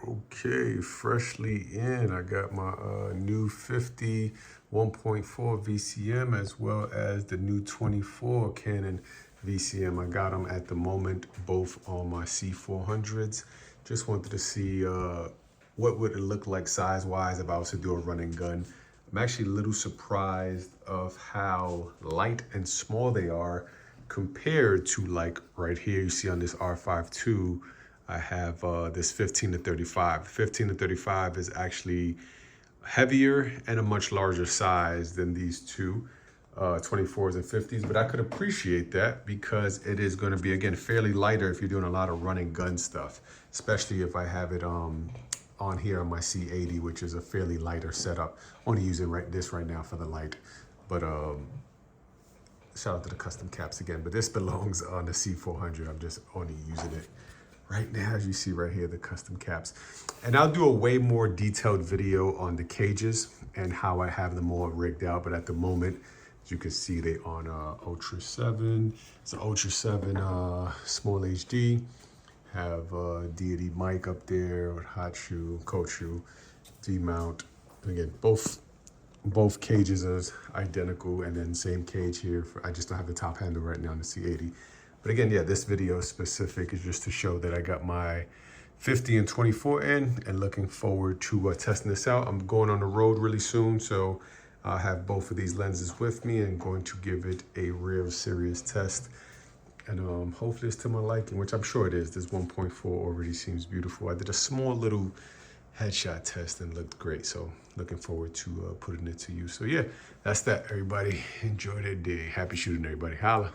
Okay, freshly in. I got my new 50 1.4 VCM as well as the new 24 Canon VCM. I got them at the moment, both on my C400s. Just wanted to see what would it look like size-wise if I was to do a run and gun. I'm actually a little surprised of how light and small they are compared to, like, right here you see on this R5 II. I have this 15 to 35. 15 to 35 is actually heavier and a much larger size than these two 24s and 50s, but I could appreciate that because it is going to be, again, fairly lighter if you're doing a lot of run and gun stuff, especially if I have it on here on my C80, which is a fairly lighter setup. Only using this right now for the light, but shout out to the custom caps again, but this belongs on the C400. I'm just only using it right now, as you see right here, the custom caps. And I'll do a way more detailed video on the cages and how I have them all rigged out. But at the moment, as you can see, they on Ultra 7. It's an Ultra 7 small HD. Have Deity mic up there with hot shoe, cold shoe, V-mount. Again, both cages are identical, and then same cage here. I just don't have the top handle right now on the C80. But again, yeah, this video specific is just to show that I got my 50 and 24 in and looking forward to testing this out. I'm going on the road really soon, so I'll have both of these lenses with me and going to give it a real serious test. And hopefully it's to my liking, which I'm sure it is. This 1.4 already seems beautiful. I did a small little headshot test and looked great. So looking forward to putting it to use. So yeah, that's that, everybody. Enjoy their day. Happy shooting, everybody. Holla.